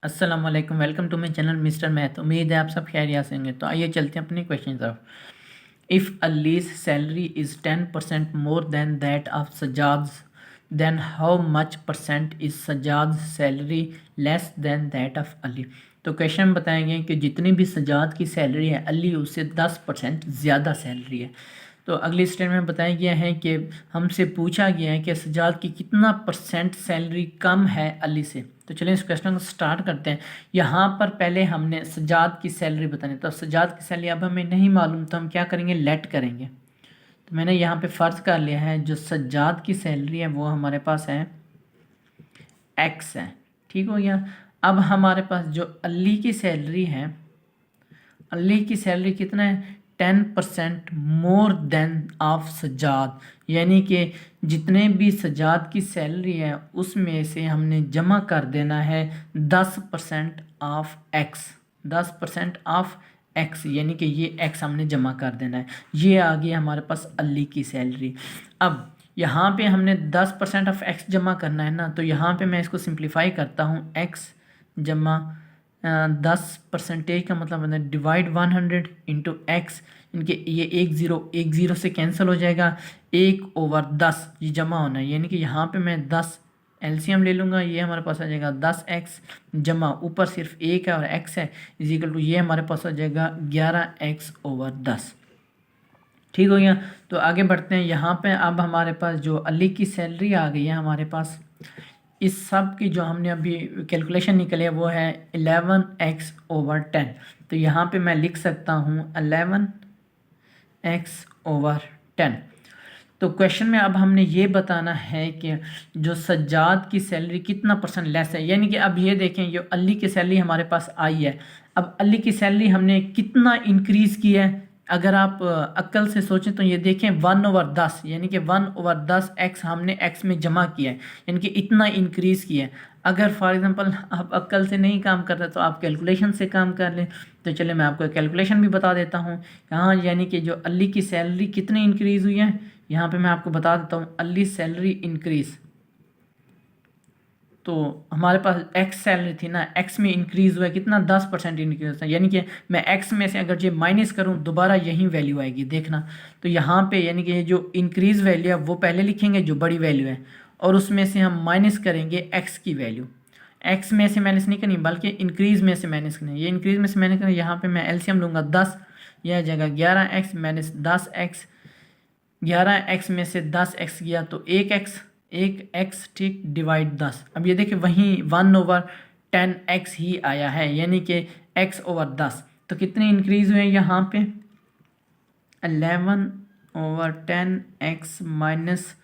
अस्सलाम वालेकुम, welcome to my channel Mister Math. उम्मीद है आप सब खैरियत से होंगे। तो आइए चलते हैं अपने क्वेश्चन की तरफ। If Ali's salary is 10% more than that of Sajjad, then how much percent is Sajjad salary less than that of Ali. तो क्वेश्चन में बताएंगे कि जितनी भी सजाद की सैलरी है, अली उससे 10% ज़्यादा सैलरी है। तो अगली स्टेटमेंट में बताया गया है कि हमसे पूछा गया है कि सजाद की कितना परसेंट सैलरी कम है अली से। तो चलिए इस क्वेश्चन को स्टार्ट करते हैं। यहाँ पर पहले हमने सजाद की सैलरी बतानी, तो सजाद की सैलरी अब हमें नहीं मालूम, तो हम क्या करेंगे, लेट करेंगे। तो मैंने यहाँ पे फ़र्ज़ कर लिया है जो सजाद की सैलरी है वो हमारे पास है एक्स है। ठीक हो गया। अब हमारे पास जो अली की सैलरी है, अली की सैलरी कितना है, 10% मोर देन ऑफ सजाद, यानी कि जितने भी सजाद की सैलरी है उसमें से हमने जमा कर देना है 10% ऑफ एक्स, 10% ऑफ एक्स, यानी कि ये एक्स हमने जमा कर देना है। ये आ गई हमारे पास अली की सैलरी। अब यहाँ पे हमने 10% ऑफ एक्स जमा करना है ना, तो यहाँ पे मैं इसको सिंप्लीफाई करता हूँ। एक्स जमा 10% का मतलब है डिवाइड 100 इंटू एक्स, इनके ये एक ज़ीरो से कैंसिल हो जाएगा, 1/10 ये जमा होना है, यानी कि यहाँ पे मैं 10 एलसीएम ले लूँगा, ये हमारे पास आ जाएगा 10x जमा ऊपर सिर्फ एक है और x है, इजिकल टू ये हमारे पास आ जाएगा 11x/10। ठीक हो गया। तो आगे बढ़ते हैं। यहाँ पे अब हमारे पास जो अली की सैलरी आ गई है हमारे पास, इस सब की जो हमने अभी कैलकुलेशन निकली है वो है 11x/10। तो यहाँ पे मैं लिख सकता हूँ 11x/10। तो क्वेश्चन में अब हमने ये बताना है कि जो सज्जाद की सैलरी कितना परसेंट लेस है, यानी कि अब ये देखें ये अली की सैलरी हमारे पास आई है। अब अली की सैलरी हमने कितना इंक्रीज़ की है, अगर आप अक्ल से सोचें तो ये देखें 1/10, यानी कि 1/10 एक्स हमने एक्स में जमा किया है, यानी कि इतना इंक्रीज़ किया है। अगर फॉर एग्जांपल आप अक्ल से नहीं काम कर रहे तो आप कैलकुलेशन से काम कर लें। तो चलिए मैं आपको कैलकुलेशन भी बता देता हूँ। यहाँ यानी कि जो अली की सैलरी कितनी इंक्रीज़ हुई है, यहाँ पे मैं आपको बता देता हूँ। अली सैलरी इंक्रीज़, तो हमारे पास एक्स सैलरी थी ना, एक्स में इंक्रीज़ हुआ है कितना, 10% इंक्रीज था, यानी कि मैं एक्स में से अगर ये माइनस करूँ दोबारा यही वैल्यू आएगी, देखना। तो यहाँ पे यानी कि जो इंक्रीज़ वैल्यू है वो पहले लिखेंगे जो बड़ी वैल्यू है, और उसमें से हम माइनस करेंगे एक्स की वैल्यू। एक्स में से माइनस नहीं करनी बल्कि इंक्रीज़ में से माइनस करनी, ये इंक्रीज़ में से माइनस करनी। यहाँ पर मैं एलसीएम लूँगा 10, यह जगह 11x माइनस 10x, 11x में से 10x गया तो 1x, ठीक, डिवाइड 10। अब ये देखिए वहीं 1/10x ही आया है, यानी कि x/10। तो कितने इंक्रीज़ हुए यहाँ पे, 11/10x minus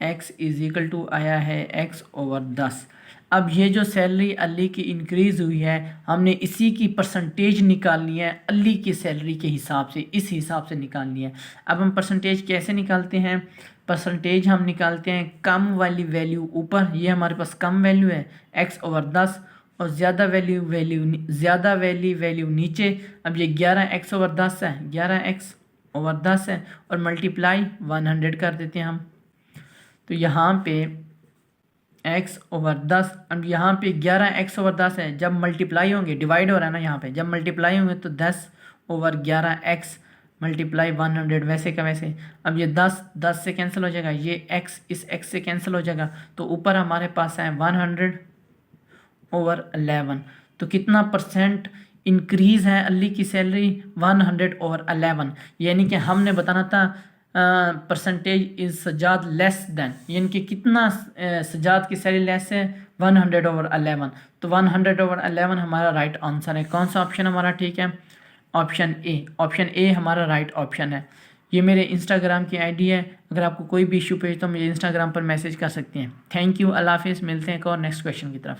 x is equal to आया है x/10। अब ये जो सैलरी अली की इंक्रीज़ हुई है हमने इसी की परसेंटेज निकालनी है अली की सैलरी के हिसाब से, इस हिसाब से निकालनी है। अब हम परसेंटेज कैसे निकालते हैं, परसेंटेज हम निकालते हैं कम वाली वैल्यू ऊपर, ये हमारे पास कम वैल्यू है x/10, और ज़्यादा वैल्यू नीचे। अब ये 11x/10 है, 11x/10 है, और मल्टीप्लाई 100 कर देते हैं हम। तो यहाँ पे x/10, अब यहाँ पे 11x/10 है, जब मल्टीप्लाई होंगे, डिवाइड हो रहा है ना यहाँ पे, जब मल्टीप्लाई होंगे तो 10/11x मल्टीप्लाई 100, वैसे का वैसे। अब ये 10 से कैंसिल हो जाएगा, ये x इस x से कैंसिल हो जाएगा, तो ऊपर हमारे पास है 100/11। तो कितना परसेंट इंक्रीज़ है अली की सैलरी, 100/11, यानी कि हमने बताना था percentage is Sajjad less than, यानी कि कितना सजाद की सैलरी लेस है, 100/11। तो 100/11 हमारा राइट आंसर है। कौन सा ऑप्शन हमारा ठीक है, ऑप्शन ए हमारा राइट ऑप्शन है। ये मेरे इंस्टाग्राम की आईडी है, अगर आपको कोई भी इशू पे तो मुझे इंस्टाग्राम पर मैसेज कर सकते हैं। थैंक यू, अल्लाह हाफिज़, मिलते हैं एक और नेक्स्ट क्वेश्चन की तरफ।